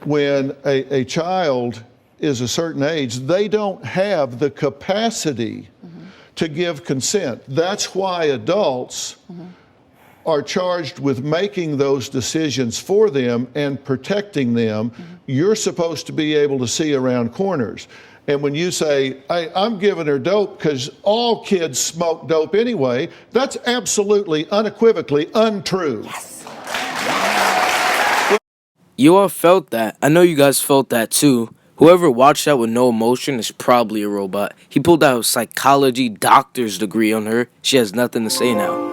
When a child is a certain age, they don't have the capacity to give consent. That's why adults are charged with making those decisions for them and protecting them. You're supposed to be able to see around corners. And when you say, hey, I'm giving her dope because all kids smoke dope anyway, that's absolutely, unequivocally untrue. Yes. You all felt that. I know you guys felt that too. Whoever watched that with no emotion is probably a robot. He pulled out a psychology doctor's degree on her. She has nothing to say now.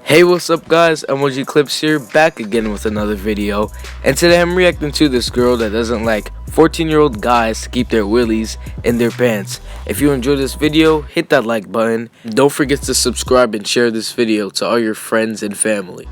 Hey, what's up guys, MOG Clips here, back again with another video. And today I'm reacting to this girl that doesn't like 14-year-old guys to keep their willies in their pants. If you enjoyed this video, hit that like button. Don't forget to subscribe and share this video to all your friends and family.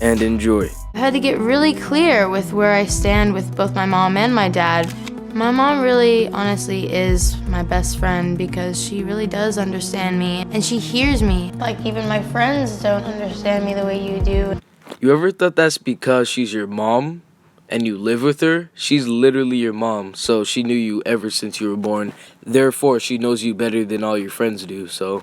And enjoy. I had to get really clear with where I stand with both my mom and my dad. My mom really, honestly, is my best friend because she really does understand me and she hears me. Like, even my friends don't understand me the way you do. You ever thought that's because she's your mom and you live with her? She's literally your mom, so she knew you ever since you were born. Therefore, she knows you better than all your friends do, so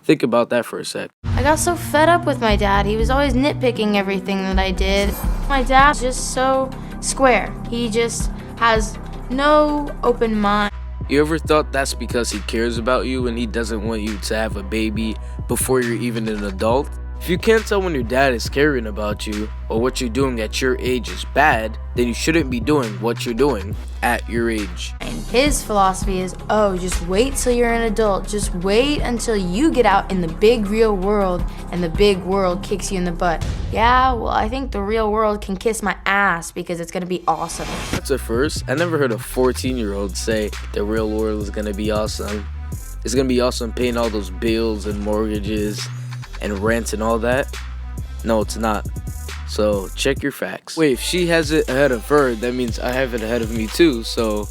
think about that for a sec. I got so fed up with my dad. He was always nitpicking everything that I did. My dad's just so square. He just has no open mind. You ever thought that's because he cares about you and he doesn't want you to have a baby before you're even an adult? If you can't tell when your dad is caring about you or what you're doing at your age is bad, then you shouldn't be doing what you're doing at your age. And his philosophy is, oh, just wait till you're an adult. Just wait until you get out in the big real world and the big world kicks you in the butt. Yeah, well, I think the real world can kiss my ass because it's gonna be awesome. That's a first. I never heard a 14-year-old say the real world is gonna be awesome. It's gonna be awesome paying all those bills and mortgages and rent and all that. No, it's not. So check your facts. Wait, if she has it ahead of her, that means I have it ahead of me too. So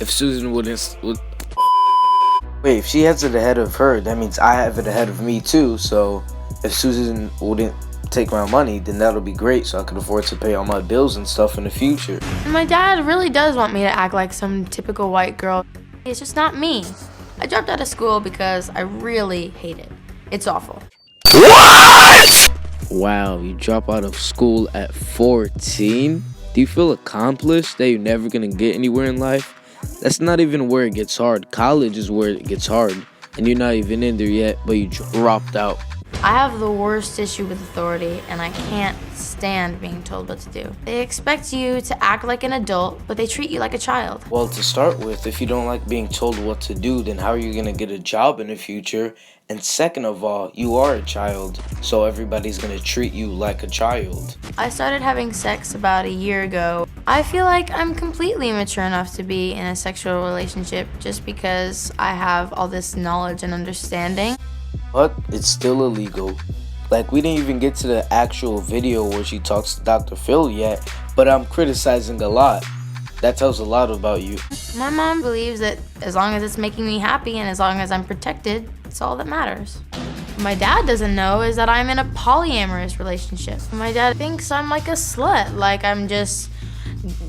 if Susan would wait, if she has it ahead of her, that means I have it ahead of me too. So if Susan wouldn't take my money, then that'll be great, so I can afford to pay all my bills and stuff in the future. My dad really does want me to act like some typical white girl. It's just not me. I dropped out of school because I really hate it. It's awful. What? Wow, you drop out of school at 14? Do you feel accomplished that you're never gonna get anywhere in life? That's not even where it gets hard. College is where it gets hard, and you're not even in there yet, but you dropped out. I have the worst issue with authority, and I can't stand being told what to do. They expect you to act like an adult, but they treat you like a child. Well, to start with, if you don't like being told what to do, then how are you gonna get a job in the future? And second of all, you are a child, so everybody's gonna treat you like a child. I started having sex about a year ago. I feel like I'm completely mature enough to be in a sexual relationship just because I have all this knowledge and understanding. But it's still illegal. Like, we didn't even get to the actual video where she talks to Dr. Phil yet, but I'm criticizing a lot. That tells a lot about you. My mom believes that as long as it's making me happy and as long as I'm protected, it's all that matters. What my dad doesn't know is that I'm in a polyamorous relationship. My dad thinks I'm like a slut, like I'm just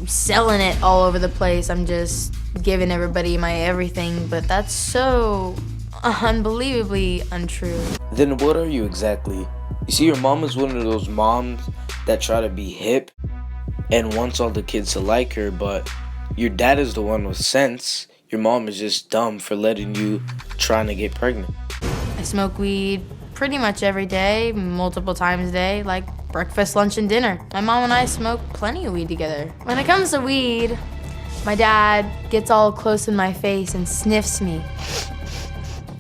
selling it all over the place. I'm just giving everybody my everything, but that's so unbelievably untrue. Then what are you exactly? You see, your mom is one of those moms that try to be hip and wants all the kids to like her, but your dad is the one with sense. Your mom is just dumb for letting you trying to get pregnant. I smoke weed pretty much every day, multiple times a day, like breakfast, lunch, and dinner. My mom and I smoke plenty of weed together. When it comes to weed, my dad gets all close in my face and sniffs me.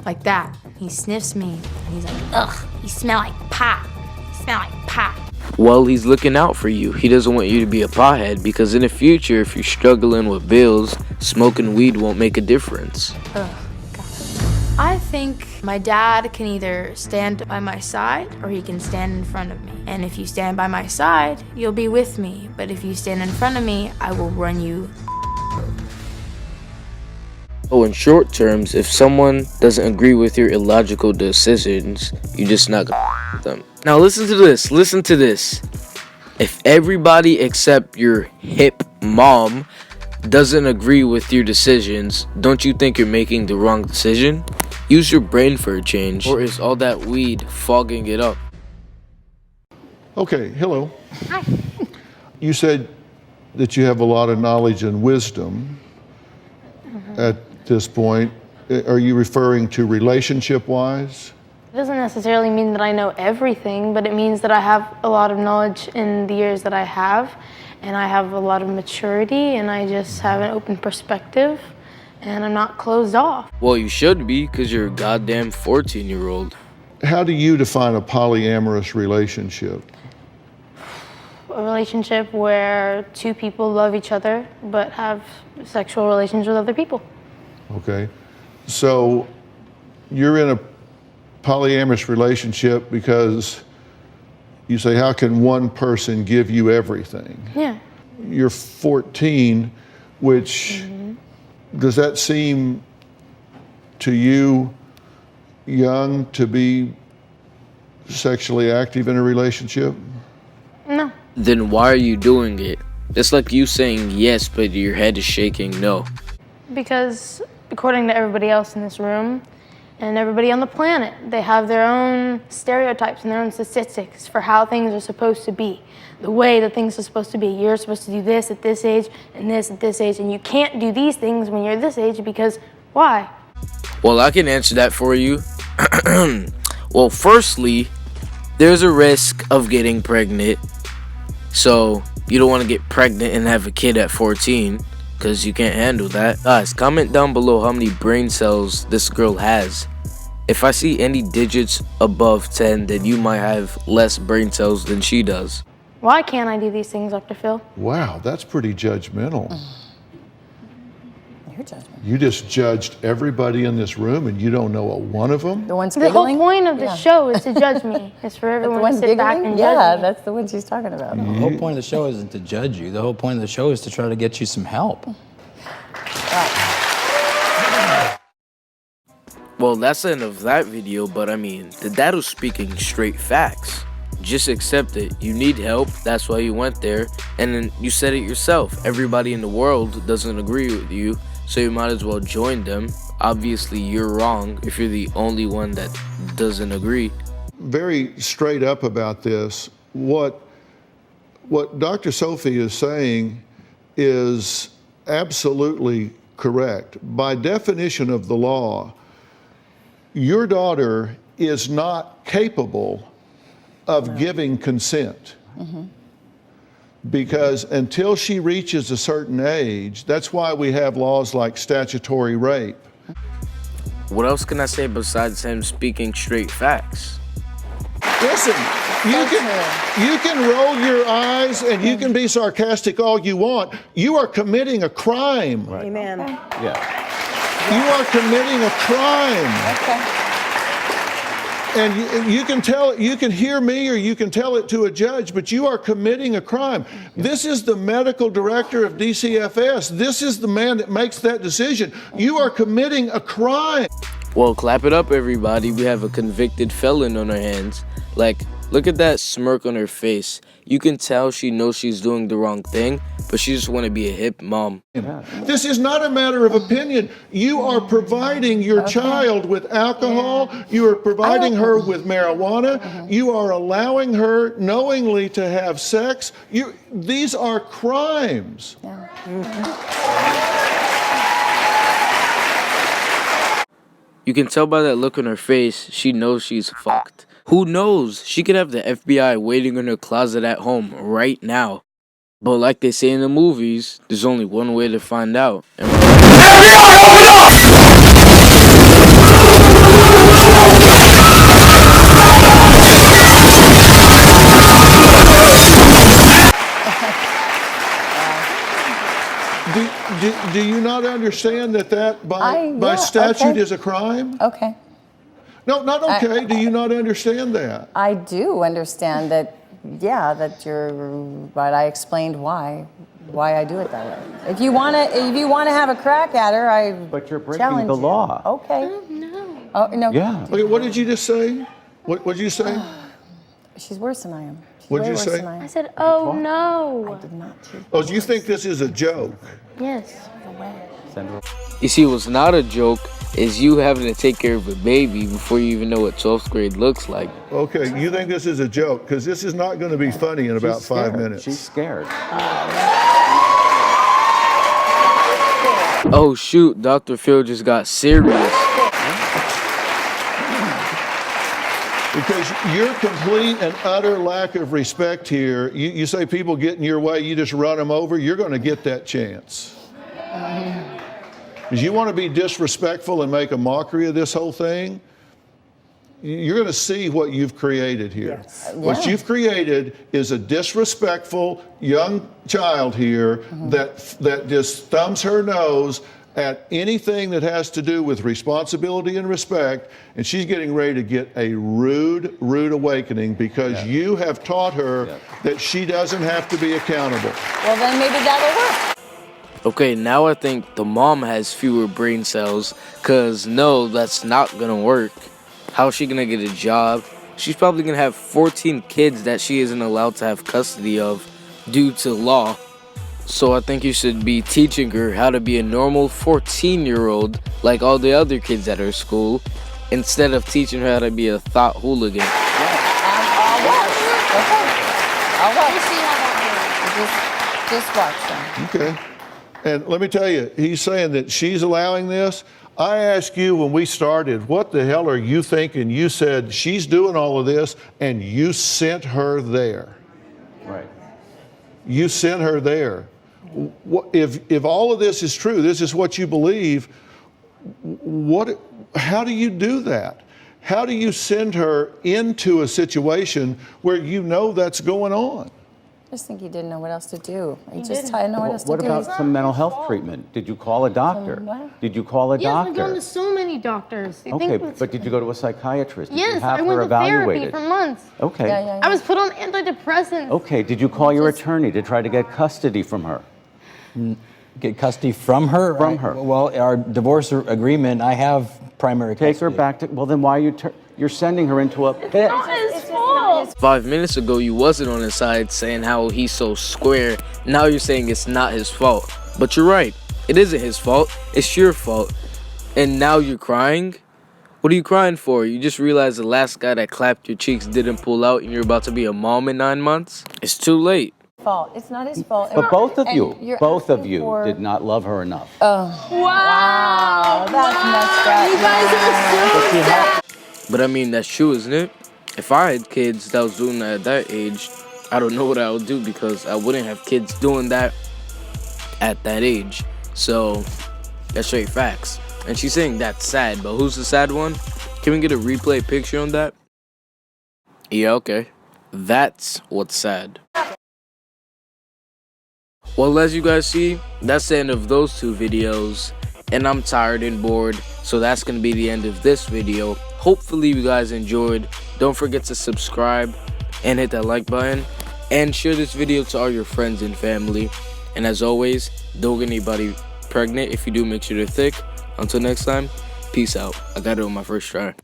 Like that. He sniffs me and he's like, ugh, you smell like pot. You smell like pot. Well, he's looking out for you. He doesn't want you to be a pothead because in the future, if you're struggling with bills, smoking weed won't make a difference. Ugh, God. I think my dad can either stand by my side or he can stand in front of me. And if you stand by my side, you'll be with me. But if you stand in front of me, I will run you. So in short terms, if someone doesn't agree with your illogical decisions, you're just not gonna with them. Now listen to this. Listen to this. If everybody except your hip mom doesn't agree with your decisions, don't you think you're making the wrong decision? Use your brain for a change. Or is all that weed fogging it up? Okay, hello. Hi. You said that you have a lot of knowledge and wisdom at this point. Are you referring to relationship-wise? It doesn't necessarily mean that I know everything, but it means that I have a lot of knowledge in the years that I have, and I have a lot of maturity, and I just have an open perspective, and I'm not closed off. Well, you should be, because you're a goddamn 14-year-old. How do you define a polyamorous relationship? A relationship where two people love each other, but have sexual relations with other people. Okay, so you're in a polyamorous relationship because you say, how can one person give you everything? Yeah. You're 14, which does that seem to you young to be sexually active in a relationship? No. Then why are you doing it? It's like you saying yes, but your head is shaking no. Because according to everybody else in this room and everybody on the planet, they have their own stereotypes and their own statistics for how things are supposed to be, the way that things are supposed to be. You're supposed to do this at this age and this at this age, and you can't do these things when you're this age because why? Well, I can answer that for you. Well, firstly, there's a risk of getting pregnant. So you don't want to get pregnant and have a kid at 14 because you can't handle that. Guys, comment down below how many brain cells this girl has. If I see any digits above 10, then you might have less brain cells than she does. Why can't I do these things, Dr. Phil? Wow, that's pretty judgmental. Your judgment. You just judged everybody in this room and you don't know a one of them? The one's The whole giggling? point of the show is to judge me. It's for The everyone to one's sit back giggling? and Yeah, judge me. that's the one she's talking about. The whole point of the show isn't to judge you. The whole point of the show is to try to get you some help. Well, that's the end of that video, but I mean, the dad was speaking straight facts. Just accept it. You need help, that's why you went there, and then you said it yourself. Everybody in the world doesn't agree with you, so you might as well join them. Obviously, you're wrong if you're the only one that doesn't agree. Very straight up about this. What Dr. Sophie is saying is absolutely correct. By definition of the law, your daughter is not capable of giving consent. Because until she reaches a certain age, that's why we have laws like statutory rape. What else can I say besides him speaking straight facts? Listen, you can roll your eyes and you can be sarcastic all you want. You are committing a crime. Amen. You are committing a crime. Okay. And you can tell, you can hear me or you can tell it to a judge, but you are committing a crime. This is the medical director of DCFS. This is the man that makes that decision. You are committing a crime. Well, clap it up, everybody. We have a convicted felon on our hands. Like, look at that smirk on her face. You can tell she knows she's doing the wrong thing, but she just want to be a hip mom. This is not a matter of opinion. You are providing your child with alcohol. You are providing her with marijuana. You are allowing her knowingly to have sex. These are crimes. You can tell by that look on her face, she knows she's fucked. Who knows? She could have the FBI waiting in her closet at home right now. But like they say in the movies, there's only one way to find out. Do you not understand that by statute is a crime? Okay. No, not okay. Do you not understand that? I do understand that yeah, but I explained why I do it that way. If you wanna have a crack at her, But you're breaking challenge the you. law. Okay. Oh, no. Oh no. Yeah. Okay, what did you just say? What did you say? She's worse than I am. She's What'd way you worse say? than I I am. said, oh no. I did not cheat. Oh, do you think this is a joke? Yes. Send her. You see, what's not a joke is you having to take care of a baby before you even know what 12th grade looks like. Okay, you think this is a joke? Because this is not going to be funny in about She's 5 scared. minutes. She's scared. Oh shoot, Dr. Phil just got serious. Because your complete and utter lack of respect here, you say people get in your way, you just run them over, you're going to get that chance. Because you want to be disrespectful and make a mockery of this whole thing, you're going to see what you've created here. Yes. What Yeah. you've created is a disrespectful young child here that just thumbs her nose at anything that has to do with responsibility and respect, and she's getting ready to get a rude awakening because you have taught her that she doesn't have to be accountable. Well, then maybe that'll work. Okay, now I think the mom has fewer brain cells, cause no, that's not gonna work. How's she gonna get a job? She's probably gonna have 14 kids that she isn't allowed to have custody of due to law. So I think you should be teaching her how to be a normal 14-year-old like all the other kids at her school, instead of teaching her how to be a thought hooligan. I'll watch. Okay. I'll watch. We'll see how that Just watch them. Okay. And let me tell you, he's saying that she's allowing this. I asked you when we started, what the hell are you thinking? You said she's doing all of this, and you sent her there. Right. You sent her there. If all of this is true, this is what you believe, how do you do that? How do you send her into a situation where you know that's going on? I just think he didn't know what else to do. He just didn't. didn't know what else to What do. about some mental health treatment? Did you call a doctor? what? Did you call a Yes, I've gone doctor? to so many doctors. You Okay, think that's- but did you go to a psychiatrist? Did you Yes, have I went her to therapy evaluated? for months. Okay. Yeah. I was put on antidepressants. Okay, did you call your attorney to try to get custody from her? Get custody from her? From her. Well, our divorce agreement, I have primary Take custody. her back to, well then why are you, you're sending her into a pit. Not his fault. 5 minutes ago, you wasn't on his side saying how he's so square. Now you're saying it's not his fault. But you're right. It isn't his fault. It's your fault. And now you're crying? What are you crying for? You just realized the last guy that clapped your cheeks didn't pull out and you're about to be a mom in 9 months? It's too late. Fault. It's not his fault. But both of And you, you're both of asking you for- did not love her enough. Wow, that's messed up. You guys are so But I mean, that's true, isn't it? If I had kids that was doing that at that age, I don't know what I would do because I wouldn't have kids doing that at that age. So, that's straight facts. And she's saying that's sad, but who's the sad one? Can we get a replay picture on that? Yeah, okay. That's what's sad. Well, as you guys see, that's the end of those two videos. And I'm tired and bored, so that's going to be the end of this video. Hopefully you guys enjoyed. Don't forget to subscribe and hit that like button. And share this video to all your friends and family. And as always, don't get anybody pregnant. If you do, make sure they're thick. Until next time, peace out. I got it on my first try.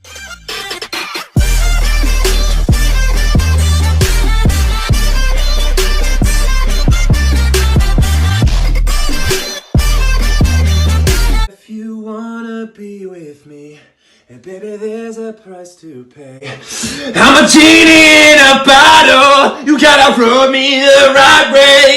If you wanna be with me, and baby, there's a price to pay. I'm a genie in a bottle. You gotta rub me the right way.